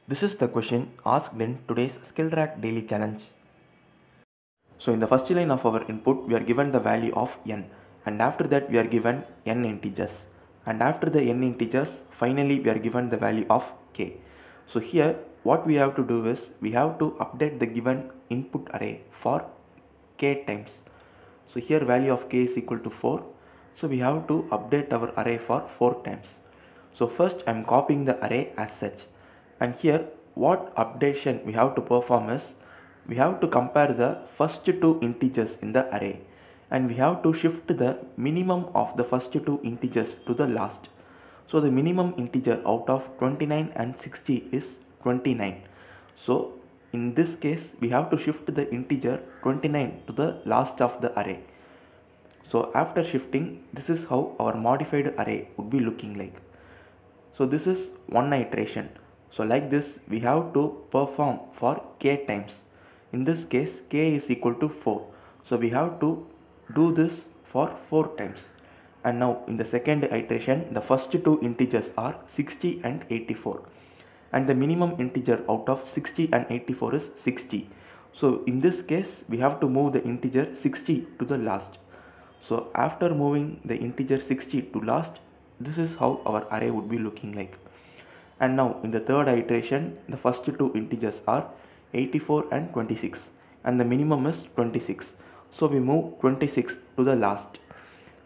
This is the question asked in today's SkillTrack daily challenge. So in the first line of our input, we are given the value of n, and after that we are given n integers, and after the n integers, finally we are given the value of k. So here what we have to do is we have to update the given input array for k times. So here value of k is equal to 4. So we have to update our array for 4 times. So first I am copying the array as such, and here what updation we have to perform is we have to compare the first two integers in the array, and we have to shift the minimum of the first two integers to the last. So the minimum integer out of 29 and 60 is 29. So in this case we have to shift the integer 29 to the last of the array. So after shifting, this is how our modified array would be looking like. So this is one iteration. So like this we have to perform for k times. In this case k is equal to 4. So we have to do this for 4 times. And now in the second iteration, the first two integers are 60 and 84. And the minimum integer out of 60 and 84 is 60. So in this case we have to move the integer 60 to the last. So after moving the integer 60 to last, this is how our array would be looking like. And now in the third iteration, the first two integers are 84 and 26, and the minimum is 26. So we move 26 to the last.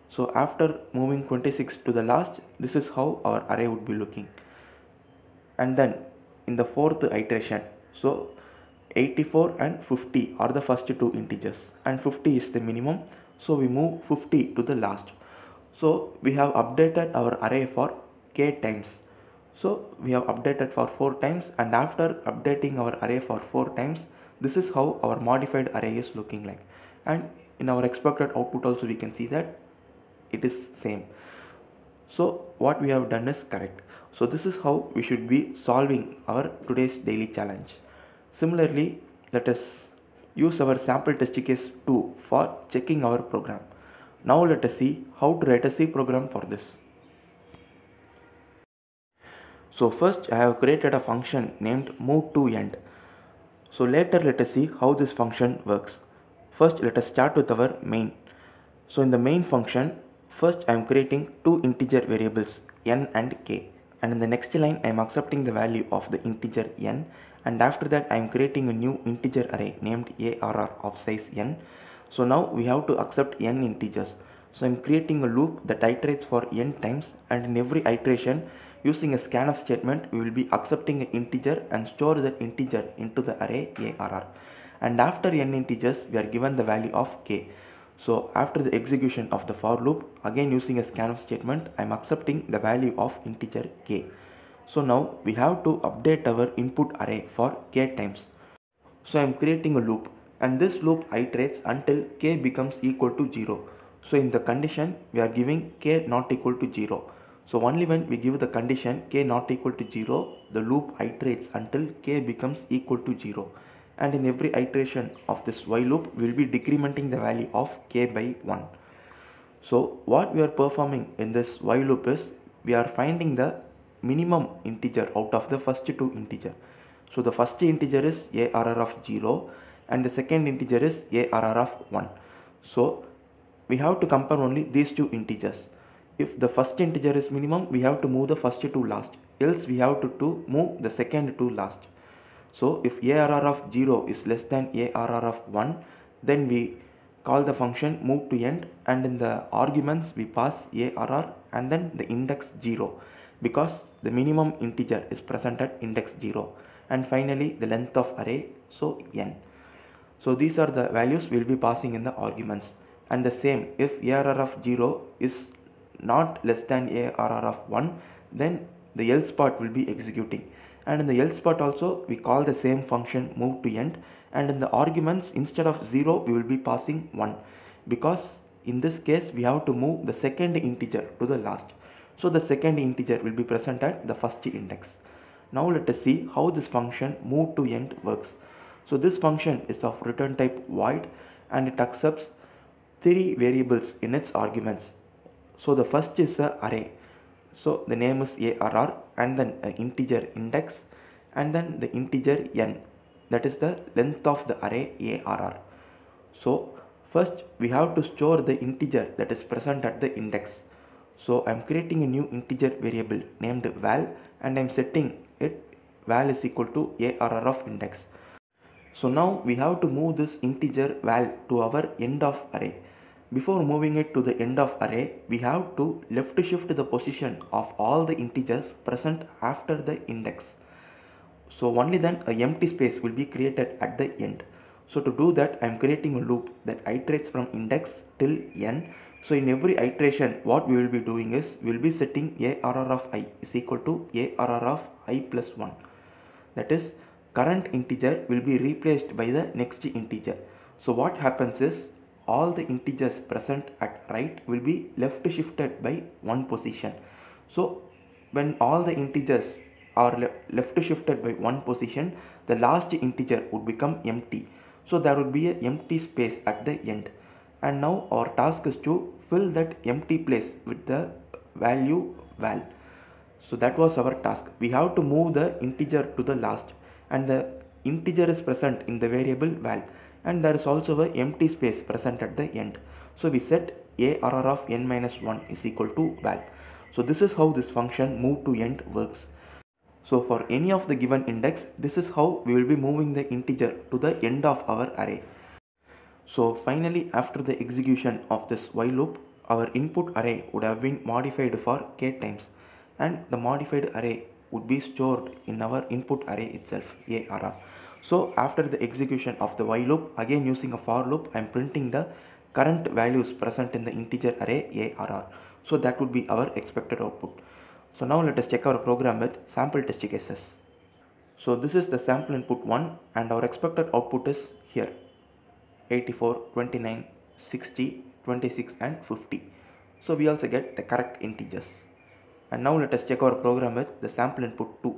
So after moving 26 to the last, this is how our array would be looking. And then in the fourth iteration, so 84 and 50 are the first two integers, and 50 is the minimum. So we move 50 to the last. So we have updated our array for k times. So we have updated for 4 times, and after updating our array for 4 times, this is how our modified array is looking like. And in our expected output also we can see that it is same. So what we have done is correct. So this is how we should be solving our today's daily challenge. Similarly, let us use our sample test case 2 for checking our program. Now let us see how to write a C program for this. So first I have created a function named move2end. So later let us see how this function works. First let us start with our main. So in the main function, first I am creating two integer variables n and k, and in the next line I am accepting the value of the integer n, and after that I am creating a new integer array named arr of size n. So now we have to accept n integers. So I am creating a loop that iterates for n times, and in every iteration using a scanf statement we will be accepting an integer and store that integer into the array arr, and after n integers we are given the value of k. So after the execution of the for loop, again using a scanf statement, I am accepting the value of integer k. So now we have to update our input array for k times. So I am creating a loop, and this loop iterates until k becomes equal to 0. So in the condition we are giving k not equal to 0. So only when we give the condition k not equal to 0, the loop iterates until k becomes equal to 0. And in every iteration of this while loop we will be decrementing the value of k by 1. So what we are performing in this while loop is we are finding the minimum integer out of the first two integer. So the first integer is arr of 0 and the second integer is arr of 1. So we have to compare only these two integers. If the first integer is minimum, we have to move the first two last, else we have to move the second two last. So if arr of 0 is less than arr of 1, then we call the function move2end, and in the arguments we pass arr and then the index 0, because the minimum integer is present at index 0, and finally the length of array, so n. So these are the values we will be passing in the arguments. And the same, if arr of 0 is not less than arr of 1, then the else part will be executing, and in the else part also we call the same function move2end, and in the arguments instead of 0 we will be passing 1, because in this case we have to move the second integer to the last. So the second integer will be present at the first index. Now let us see how this function move2end works. So this function is of return type void, and it accepts 3 variables in its arguments. So the first is a array. So the name is arr, and then an integer index, and then the integer n, that is the length of the array ARR. So first we have to store the integer that is present at the index. So I'm creating a new integer variable named val, and I'm setting it val is equal to ARR of index. So now we have to move this integer val to our end of array. Before moving it to the end of array, we have to left shift the position of all the integers present after the index. So only then a empty space will be created at the end. So to do that, I am creating a loop that iterates from index till n. So in every iteration, what we will be doing is we will be setting ARR of I is equal to ARR of I plus 1. That is, current integer will be replaced by the next integer. So what happens is all the integers present at right will be left shifted by one position. So when all the integers are left shifted by one position, the last integer would become empty. So there would be an empty space at the end. And now our task is to fill that empty place with the value val. So that was our task. We have to move the integer to the last, and the integer is present in the variable val, and there is also a empty space present at the end. So we set ARR of n minus 1 is equal to val. So this is how this function move to end works. So for any of the given index, this is how we will be moving the integer to the end of our array. So finally, after the execution of this while loop, our input array would have been modified for k times, and the modified array would be stored in our input array itself, ARR. So after the execution of the while loop, again using a for loop, I am printing the current values present in the integer array ARR. So that would be our expected output. So now let us check our program with sample test cases. So this is the sample input 1, and our expected output is here. 84, 29, 60, 26 and 50. So we also get the correct integers. And now let us check our program with the sample input 2.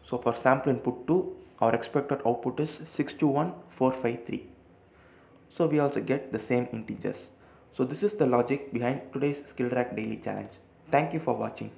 So for sample input 2, our expected output is 621453. So we also get the same integers. So this is the logic behind today's SkillRack daily challenge. Thank you for watching.